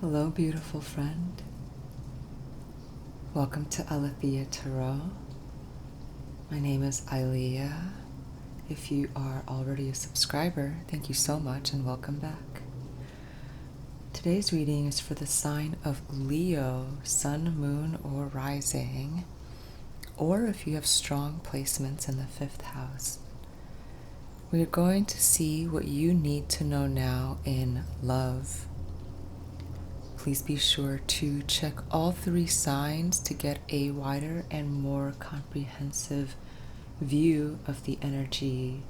Hello, beautiful friend. Welcome to Alethea Tarot. My name is Ailia. If you are already a subscriber, thank you so much and welcome back. Today's reading is for the sign of Leo, sun, moon, or rising, or if you have strong placements in the 5th house. We are going to see what you need to know now in love. Please be sure to check all 3 signs to get a wider and more comprehensive view of the energy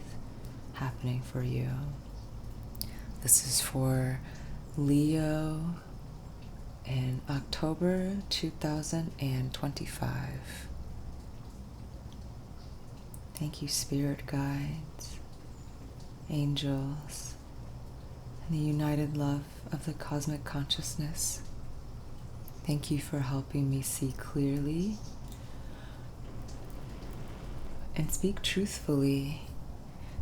happening for you. This is for Leo in October 2025. Thank you, spirit guides, angels, and the united love of the cosmic consciousness. Thank you for helping me see clearly and speak truthfully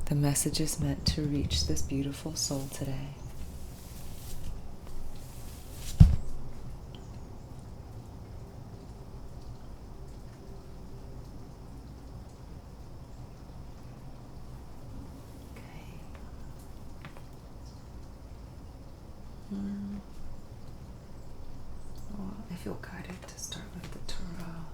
the messages meant to reach this beautiful soul today. I feel guided to start with the tarot.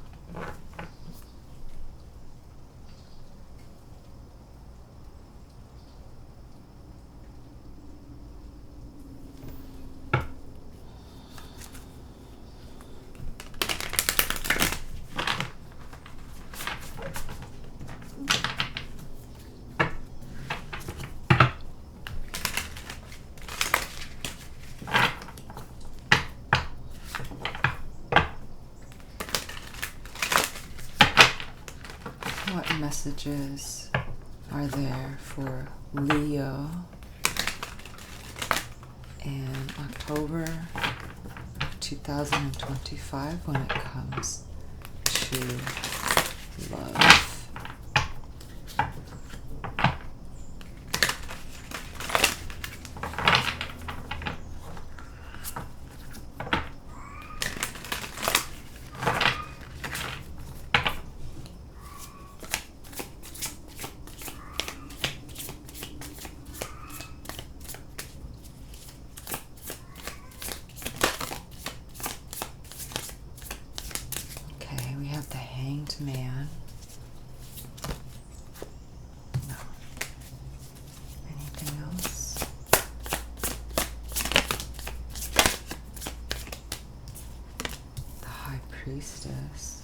What messages are there for Leo in October 2025 when it comes to love? The Hanged Man. No. Anything else? The High Priestess.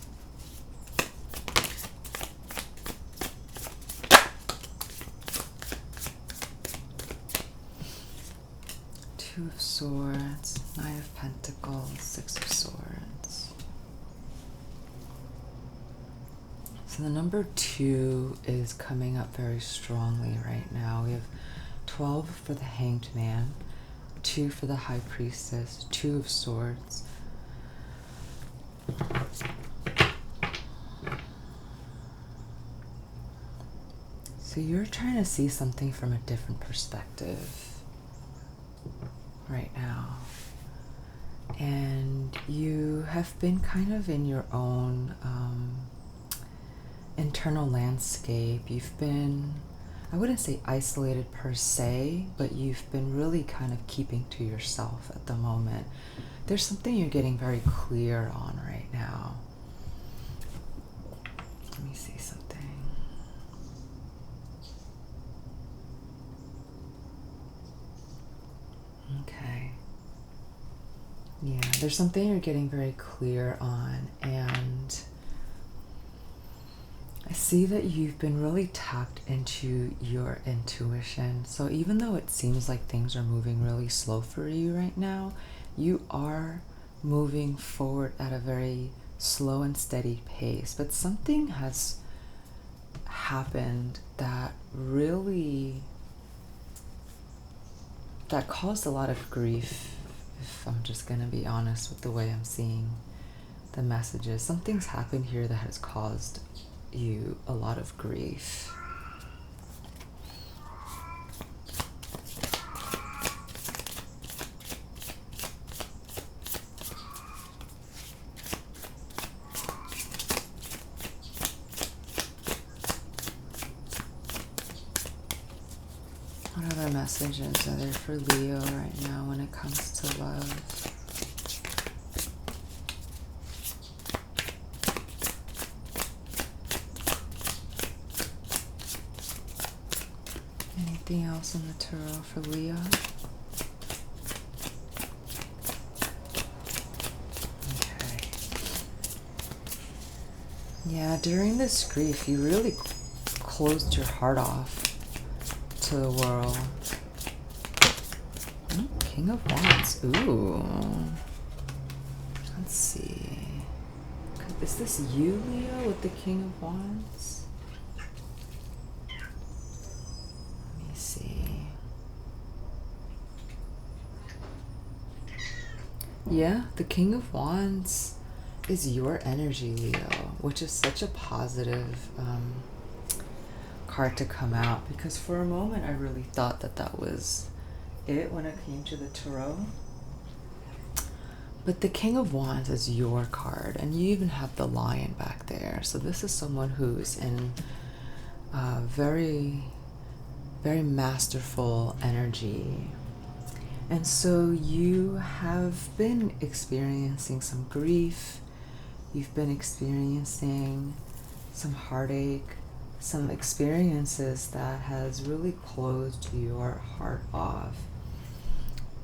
Two of Swords, Nine of Pentacles, Six of Swords. So the number 2 is coming up very strongly right now. We have 12 for the Hanged Man, 2 for the High Priestess, 2 of Swords. So you're trying to see something from a different perspective right now. And you have been kind of in your own internal landscape. You've been, I wouldn't say isolated per se, but you've been really kind of keeping to yourself at the moment. There's something you're getting very clear on right now. Let me see something. Okay. Yeah, there's something you're getting very clear on, and I see that you've been really tapped into your intuition. So even though it seems like things are moving really slow for you right now, you are moving forward at a very slow and steady pace. But something has happened that caused a lot of grief, if I'm just going to be honest with the way I'm seeing the messages. Something's happened here that has caused you a lot of grief. intentions are there for Leo right now when it comes to love? Anything else in the tarot for Leo? Okay. Yeah, during this grief, you really closed your heart off to the world. Oh, King of Wands. Ooh. Let's see. Is this you, Leo, with the King of Wands? Let me see. Yeah, the King of Wands is your energy, Leo, which is such a positive card to come out, because for a moment I really thought that that was it when it came to the tarot. But the King of Wands is your card, and you even have the Lion back there. So this is someone who's in very, very masterful energy. And so you have been experiencing some grief. You've been experiencing some heartache, some experiences that has really closed your heart off.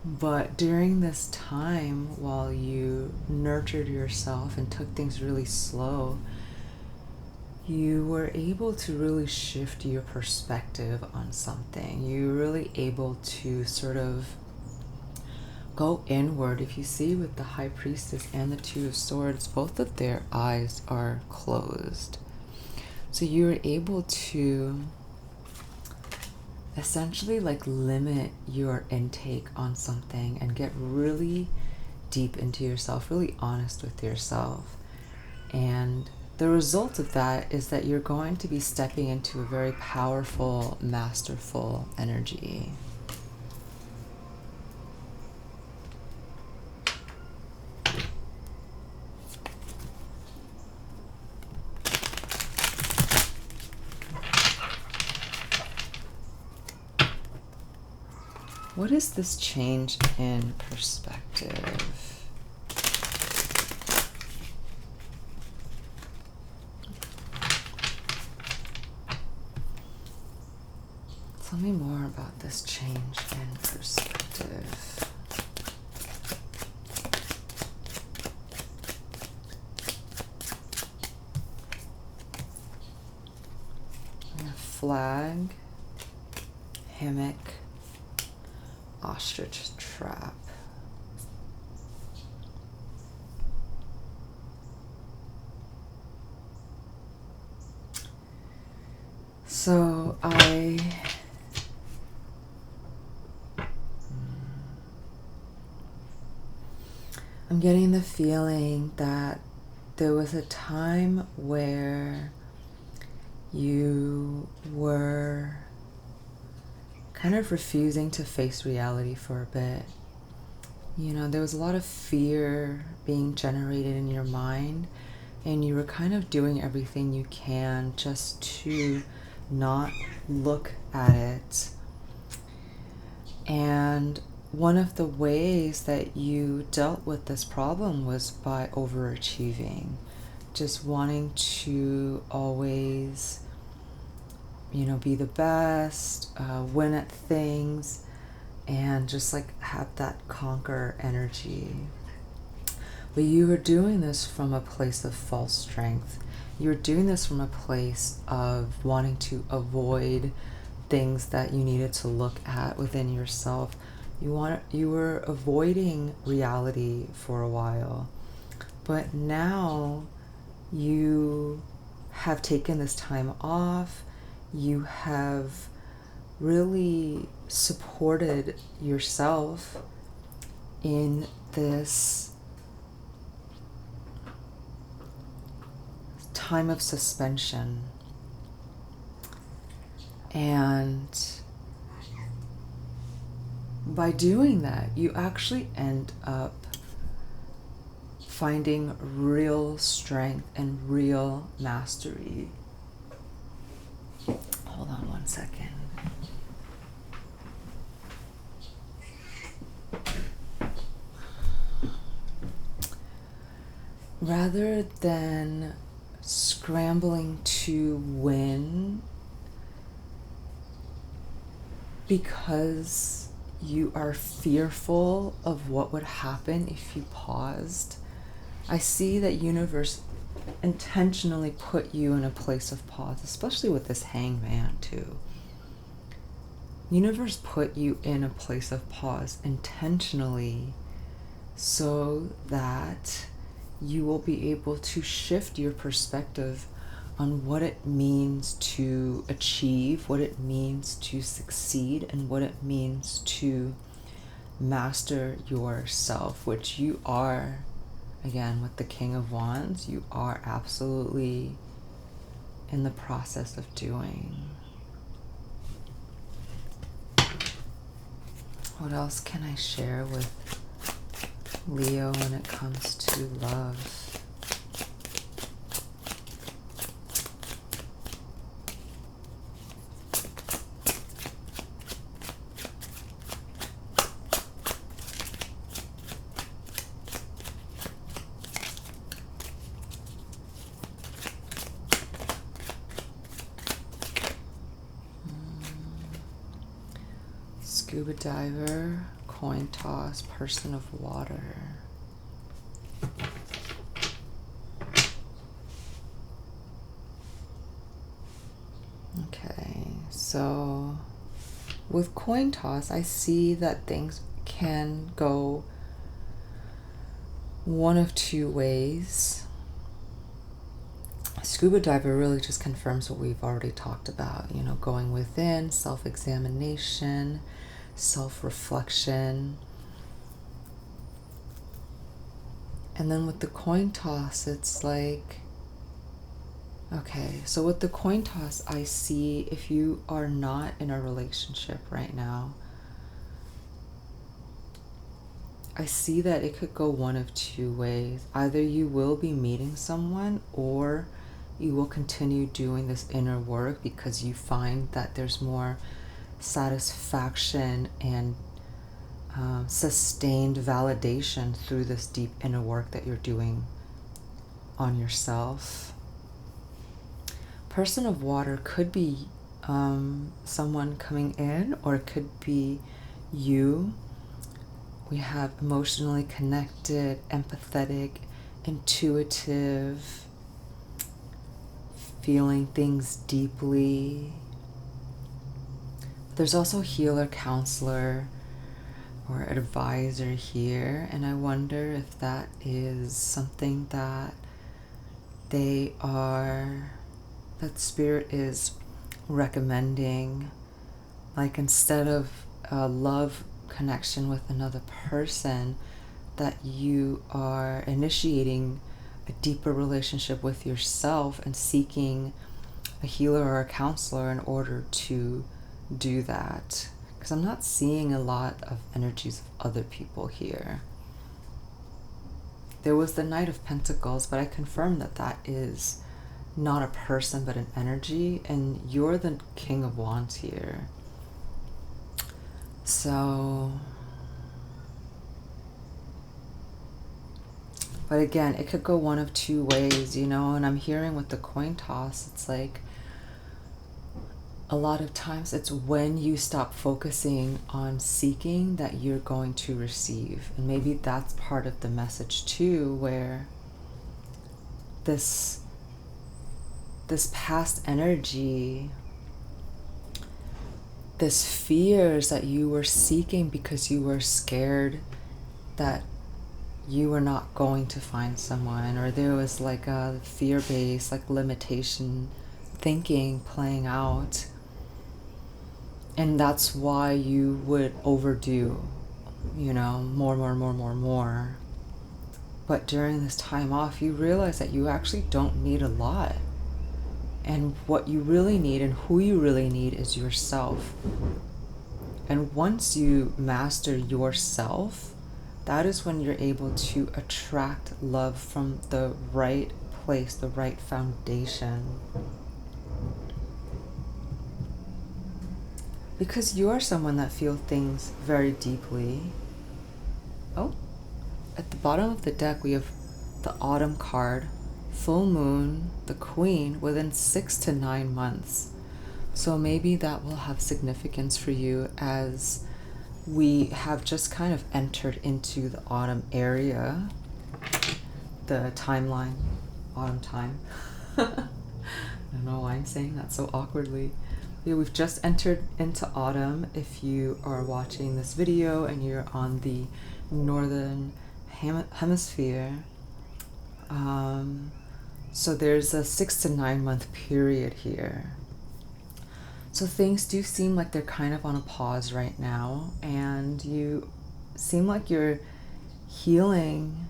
But during this time, while you nurtured yourself and took things really slow, you were able to really shift your perspective on something. You were really able to sort of go inward. If you see with the High Priestess and the Two of Swords, both of their eyes are closed. So you were able to essentially like limit your intake on something and get really deep into yourself, really honest with yourself. And the result of that is that you're going to be stepping into a very powerful, masterful energy. What is this change in perspective? Tell me more about this change in perspective. A flag, hammock, ostrich trap. So I'm getting the feeling that there was a time where you were kind of refusing to face reality for a bit. You know, there was a lot of fear being generated in your mind, and you were kind of doing everything you can just to not look at it. And one of the ways that you dealt with this problem was by overachieving, just wanting to always, you know, be the best, win at things, and just like have that conquer energy. But you were doing this from a place of false strength. You were doing this from a place of wanting to avoid things that you needed to look at within yourself. You were avoiding reality for a while. But now you have taken this time off. You have really supported yourself in this time of suspension. And by doing that, you actually end up finding real strength and real mastery. Hold on one second. rather than scrambling to win because you are fearful of what would happen if you paused, I see that universe intentionally put you in a place of pause, especially with this hangman too. Universe put you in a place of pause intentionally so that you will be able to shift your perspective on what it means to achieve, what it means to succeed, and what it means to master yourself, which you are, again, with the King of Wands, you are absolutely in the process of doing. What else can I share with Leo when it comes to love? Scuba diver, coin toss, person of water. Okay, so with coin toss, I see that things can go one of two ways. Scuba diver really just confirms what we've already talked about, you know, going within, self-examination, self-reflection. And then with the coin toss, it's like, okay, so with the coin toss, I see if you are not in a relationship right now, I see that it could go one of two ways. Either you will be meeting someone, or you will continue doing this inner work because you find that there's more satisfaction and sustained validation through this deep inner work that you're doing on yourself. Person of water could be someone coming in, or it could be you. We have emotionally connected, empathetic, intuitive, feeling things deeply. There's also healer, counselor, or advisor here, and I wonder if that is something that that spirit is recommending. Like, instead of a love connection with another person, that you are initiating a deeper relationship with yourself and seeking a healer or a counselor in order to do that. Because I'm not seeing a lot of energies of other people here. There was the Knight of Pentacles, but I confirm that that is not a person but an energy, and you're the King of Wands here. So, but again, it could go one of two ways, you know, and I'm hearing with the coin toss, it's like a lot of times it's when you stop focusing on seeking that you're going to receive. And maybe that's part of the message too, where this past energy, this fears that you were seeking because you were scared that you were not going to find someone, or there was like a fear-based, like limitation thinking playing out. And that's why you would overdo, you know, more. But during this time off, you realize that you actually don't need a lot. And what you really need and who you really need is yourself. And once you master yourself, that is when you're able to attract love from the right place, the right foundation. Because you are someone that feels things very deeply. Oh, at the bottom of the deck we have the autumn card, full moon, the Queen, within 6 to 9 months. So maybe that will have significance for you as we have just kind of entered into the autumn area, the timeline, autumn time. I don't know why I'm saying that so awkwardly. Yeah, we've just entered into autumn if you are watching this video and you're on the northern hemisphere. So there's a 6 to 9 month period here. So things do seem like they're kind of on a pause right now, and you seem like you're healing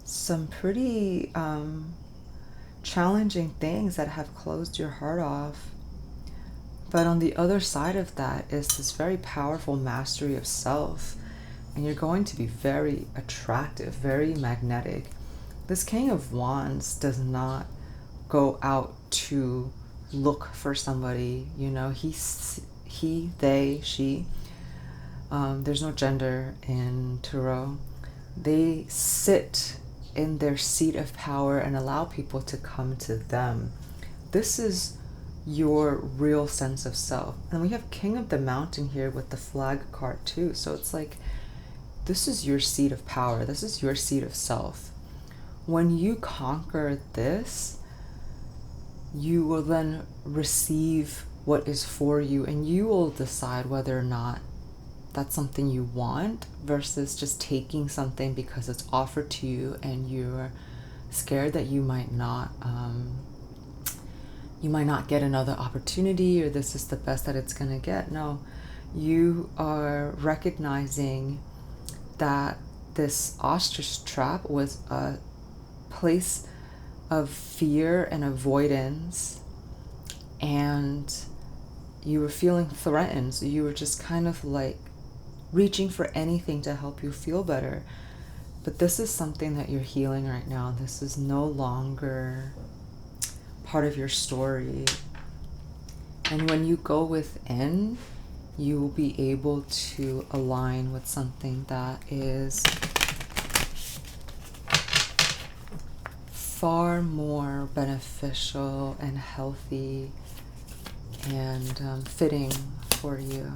some pretty challenging things that have closed your heart off. But on the other side of that is this very powerful mastery of self, and you're going to be very attractive, very magnetic. This King of Wands does not go out to look for somebody, you know, he, they, she. There's no gender in Tarot. They sit in their seat of power and allow people to come to them. This is your real sense of self. And we have King of the Mountain here with the flag card too. So it's like, this is your seat of power. This is your seat of self. When you conquer this, you will then receive what is for you, and you will decide whether or not that's something you want versus just taking something because it's offered to you and you're scared that you might not get another opportunity, or this is the best that it's going to get. No, you are recognizing that this ostrich trap was a place of fear and avoidance, and you were feeling threatened, so you were just kind of like reaching for anything to help you feel better. But this is something that you're healing right now. This is no longer part of your story. And when you go within, you will be able to align with something that is far more beneficial and healthy and fitting for you.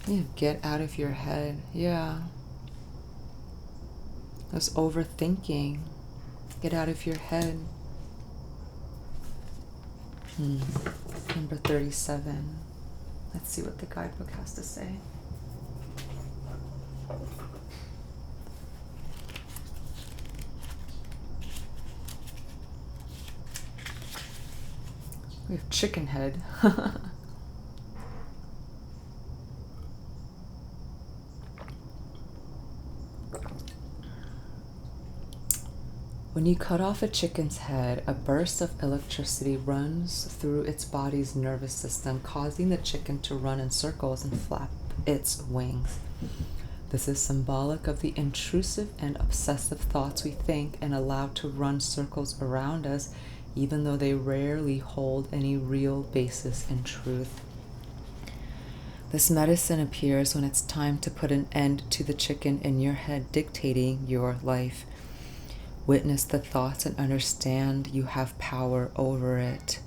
Yeah, get out of your head. Yeah. That's overthinking. Get out of your head. Number 37. Let's see what the guidebook has to say. We have chicken head. When you cut off a chicken's head, a burst of electricity runs through its body's nervous system, causing the chicken to run in circles and flap its wings. This is symbolic of the intrusive and obsessive thoughts we think and allow to run circles around us, even though they rarely hold any real basis in truth. This medicine appears when it's time to put an end to the chicken in your head dictating your life. Witness the thoughts and understand you have power over it.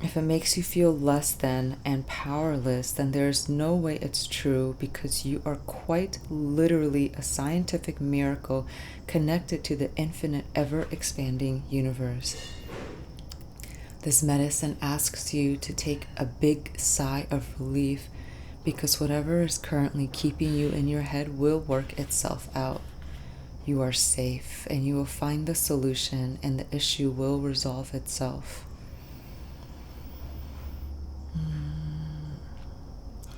If it makes you feel less than and powerless, then there's no way it's true, because you are quite literally a scientific miracle connected to the infinite, ever-expanding universe. This medicine asks you to take a big sigh of relief, because whatever is currently keeping you in your head will work itself out. You are safe, and you will find the solution, and the issue will resolve itself.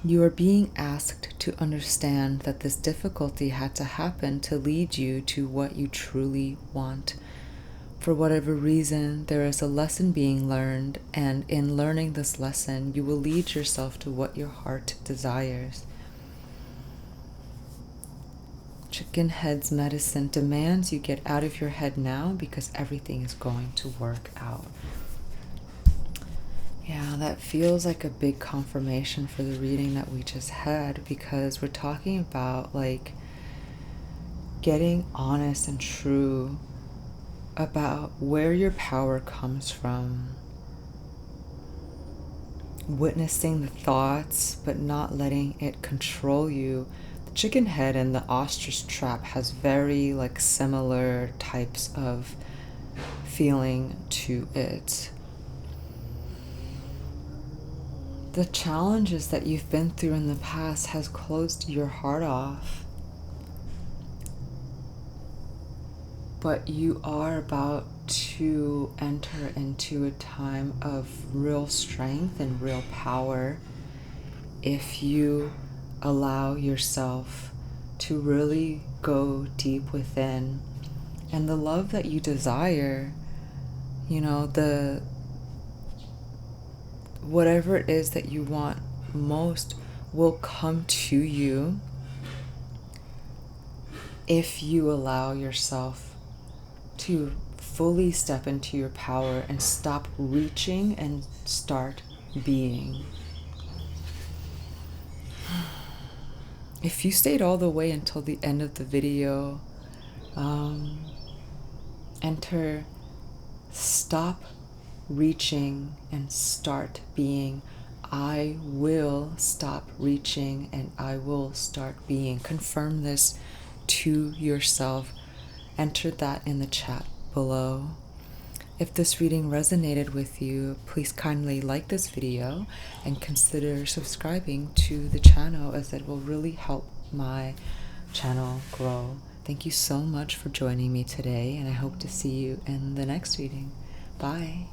You are being asked to understand that this difficulty had to happen to lead you to what you truly want. For whatever reason, there is a lesson being learned, and in learning this lesson, you will lead yourself to what your heart desires. Chicken Head's medicine demands you get out of your head now, because everything is going to work out. Yeah, that feels like a big confirmation for the reading that we just had, because we're talking about like getting honest and true about where your power comes from, witnessing the thoughts but not letting it control you. The chicken head and the ostrich trap has very like similar types of feeling to it. The challenges that you've been through in the past has closed your heart off. But you are about to enter into a time of real strength and real power if you allow yourself to really go deep within. And the love that you desire, you know, the whatever it is that you want most will come to you if you allow yourself to fully step into your power and stop reaching and start being. If you stayed all the way until the end of the video, enter stop reaching and start being. I will stop reaching and I will start being. Confirm this to yourself. Enter that in the chat below. If this reading resonated with you, please kindly like this video and consider subscribing to the channel, as it will really help my channel grow. Thank you so much for joining me today, and I hope to see you in the next reading. Bye.